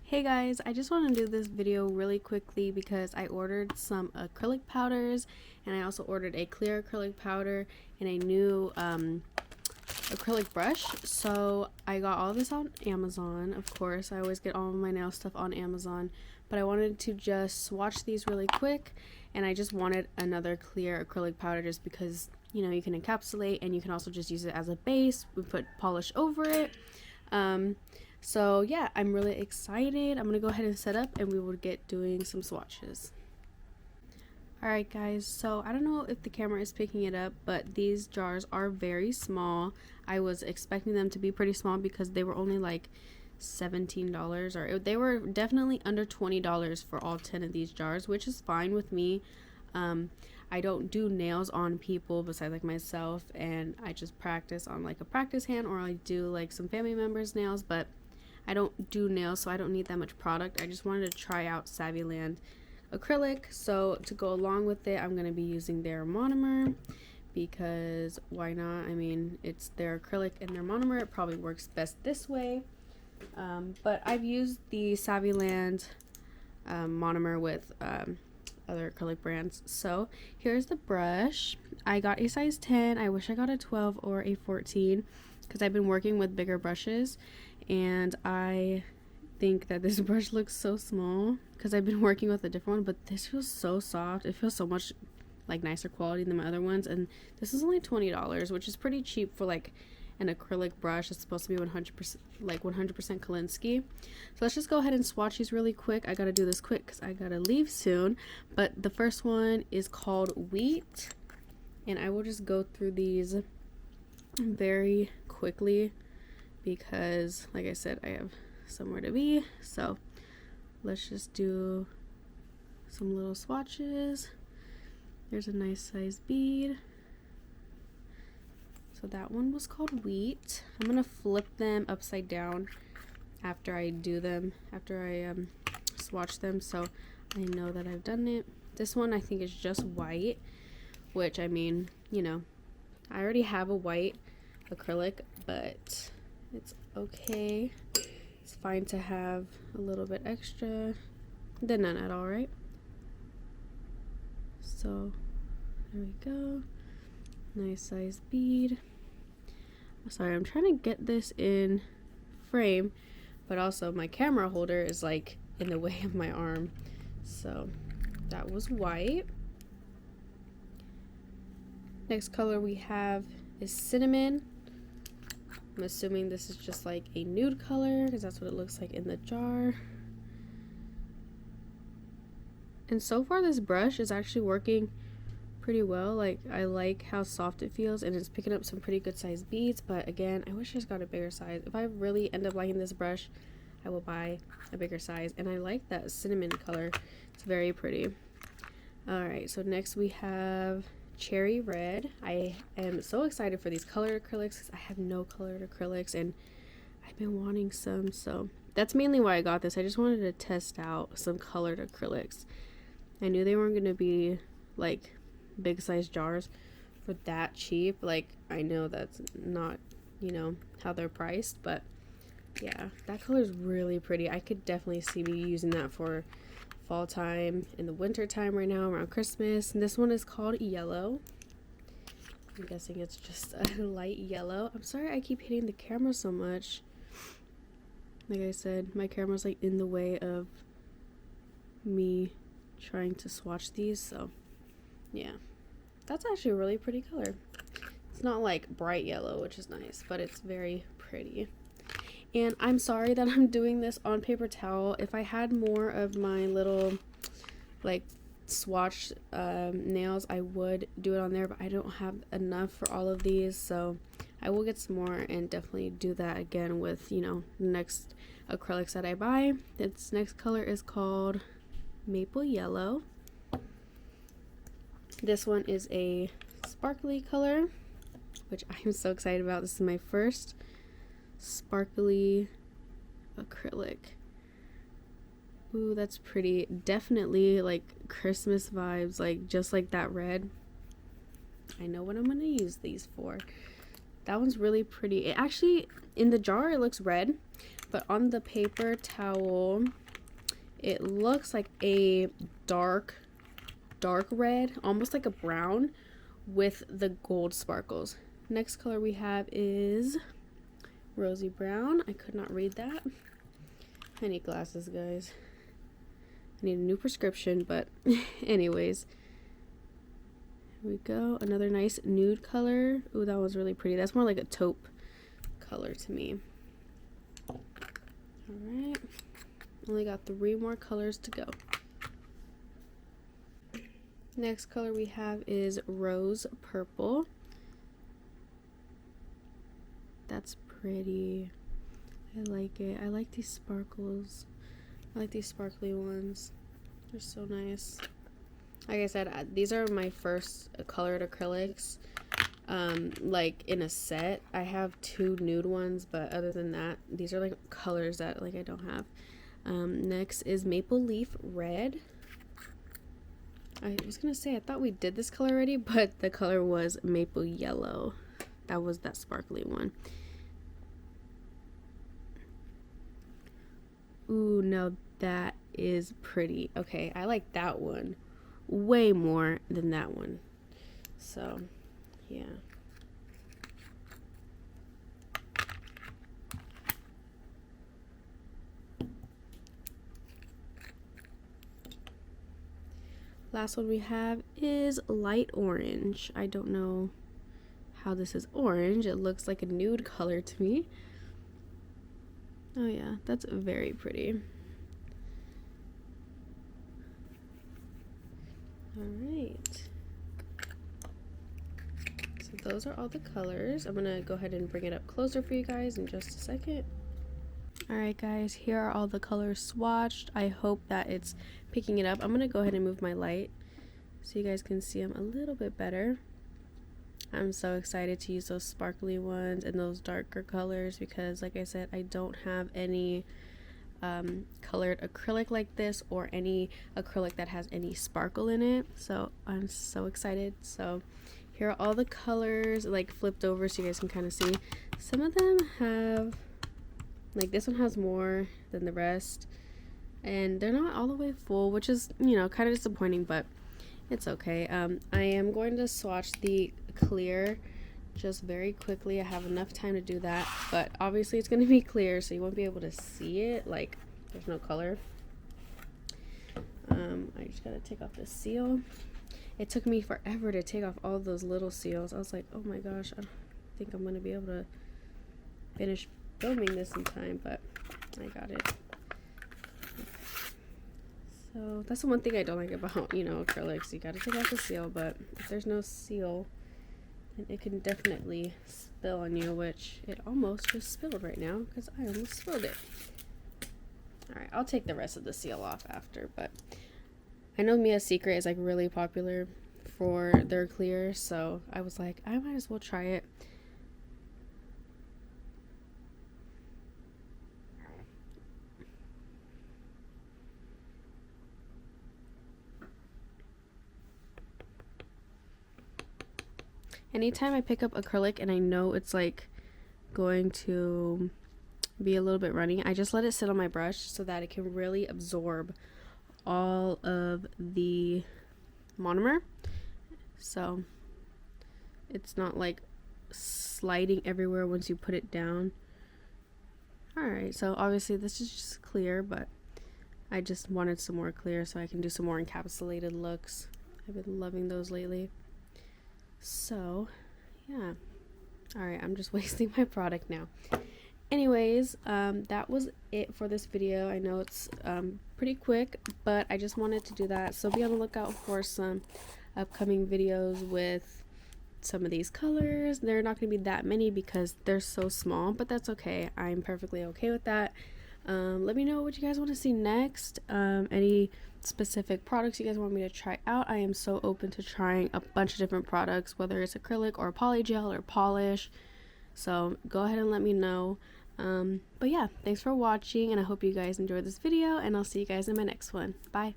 Hey guys, I just want to do this video really quickly because I ordered some acrylic powders and I also ordered a clear acrylic powder and a new acrylic brush. So I got all this on Amazon. Of course, I always get all of my nail stuff on Amazon, but I wanted to just swatch these really quick, and I just wanted another clear acrylic powder just because, you know, you can encapsulate and you can also just use it as a base. We put polish over it. So yeah, I'm really excited. I'm gonna go ahead and set up and we will get doing some swatches. Alright guys, so I don't know if the camera is picking it up, but these jars are very small. I was expecting them to be pretty small because they were only like $17, or they were definitely under $20 for all 10 of these jars, which is fine with me. I don't do nails on people besides like myself, and I just practice on like a practice hand, or I do like some family members' nails, but I don't do nails, so I don't need that much product. I just wanted to try out Saviland acrylic, so to go along with it, I'm going to be using their monomer because why not? I mean, it's their acrylic and their monomer. It probably works best this way. But I've used the Saviland monomer with other acrylic brands. So here's the brush. I got a size 10. I wish I got a 12 or a 14 because I've been working with bigger brushes, and I think that this brush looks so small because I've been working with a different one, but this feels so soft. It feels so much like nicer quality than my other ones, and this is only $20, which is pretty cheap for like an acrylic brush. It's supposed to be 100% like 100% Kolinsky. So let's just go ahead and swatch these really quick. I gotta do this quick because I gotta leave soon. But the first one is called Wheat, and I will just go through these very quickly because, like I said, I have somewhere to be. So let's just do some little swatches. There's a nice size bead. So that one was called Wheat. I'm gonna flip them upside down after I do them, after I swatch them, so I know that I've done it. This one I think is just white, which, I mean, you know, I already have a white acrylic, but it's okay. It's fine to have a little bit extra than none at all, right? So there we go. Nice size bead. Sorry, I'm trying to get this in frame, but also my camera holder is like in the way of my arm. So that was white. Next color we have is Cinnamon. I'm assuming this is just like a nude color because that's what it looks like in the jar. And so far this brush is actually working pretty well. Like, I like how soft it feels, and it's picking up some pretty good sized beads, but again, I wish I just got a bigger size. If I really end up liking this brush, I will buy a bigger size, and I like that cinnamon color. It's very pretty. Alright, so next we have Cherry Red. I am so excited for these colored acrylics because I have no colored acrylics, and I've been wanting some, so that's mainly why I got this. I just wanted to test out some colored acrylics. I knew they weren't going to be like big size jars for that cheap. Like, I know that's not, you know, how they're priced, but yeah, that color is really pretty. I could definitely see me using that for fall time, in the winter time right now, around Christmas. And this one is called Yellow. I'm guessing it's just a light yellow. I'm sorry I keep hitting the camera so much. Like I said, my camera's like in the way of me trying to swatch these, so yeah, that's actually a really pretty color. It's not like bright yellow, which is nice, but it's very pretty. And I'm sorry that I'm doing this on paper towel. If I had more of my little like swatch nails, I would do it on there, but I don't have enough for all of these, so I will get some more and definitely do that again with, you know, the next acrylics that I buy. Its next color is called Maple Yellow. This one is a sparkly color, which I'm so excited about. This is my first sparkly acrylic. Ooh, that's pretty. Definitely like Christmas vibes, like just like that red. I know what I'm gonna use these for. That one's really pretty. It actually, in the jar, it looks red, but on the paper towel, it looks like a dark red, almost like a brown with the gold sparkles. Next color we have is Rosie Brown. I could not read that. I need glasses, guys. I need a new prescription, but anyways. Here we go. Another nice nude color. Ooh, that was really pretty. That's more like a taupe color to me. Alright. Only got 3 more colors to go. Next color we have is Rose Purple. That's pretty. I like it. I like these sparkles. I like these sparkly ones. They're so nice. Like I said, these are my first colored acrylics, like in a set. I have 2 nude ones, but other than that, these are like colors that like I don't have. Next is Maple Leaf Red. I was gonna say I thought we did this color already, but the color was Maple Yellow. That was that sparkly one. Ooh, no, that is pretty. Okay, I like that one way more than that one. So, yeah. Last one we have is light orange. I don't know how this is orange. It looks like a nude color to me. Oh yeah, that's very pretty. Alright. So those are all the colors. I'm gonna go ahead and bring it up closer for you guys in just a second. Alright guys, here are all the colors swatched. I hope that it's picking it up. I'm gonna go ahead and move my light so you guys can see them a little bit better. I'm so excited to use those sparkly ones and those darker colors because like I said, I don't have any colored acrylic like this or any acrylic that has any sparkle in it. So I'm so excited. So here are all the colors like flipped over so you guys can kind of see. Some of them have, like this one has more than the rest and they're not all the way full, which is, you know, kind of disappointing, but it's okay. I am going to swatch the clear just very quickly. I have enough time to do that, but obviously it's going to be clear so you won't be able to see it, like there's no color. I just gotta take off the seal. It took me forever to take off all those little seals. I was like, oh my gosh, I don't think I'm going to be able to finish filming this in time, but I got it. So that's the one thing I don't like about, you know, acrylics. You gotta take off the seal, but if there's no seal, then it can definitely spill on you, which it almost just spilled right now because I almost spilled it. Alright, I'll take the rest of the seal off after, but I know Mia's Secret is like really popular for their clear, so I was like, I might as well try it. Anytime I pick up acrylic and I know it's like going to be a little bit runny, I just let it sit on my brush so that it can really absorb all of the monomer, so it's not like sliding everywhere once you put it down. Alright, so obviously this is just clear, but I just wanted some more clear so I can do some more encapsulated looks. I've been loving those lately. So yeah, alright, I'm just wasting my product now. Anyways, that was it for this video. I know it's pretty quick, but I just wanted to do that, so be on the lookout for some upcoming videos with some of these colors. They're not going to be that many because they're so small, but that's okay. I'm perfectly okay with that. Let me know what you guys want to see next. Any specific products you guys want me to try out. I am so open to trying a bunch of different products, whether it's acrylic or polygel or polish, so go ahead and let me know. But yeah, thanks for watching and I hope you guys enjoyed this video, and I'll see you guys in my next one. Bye.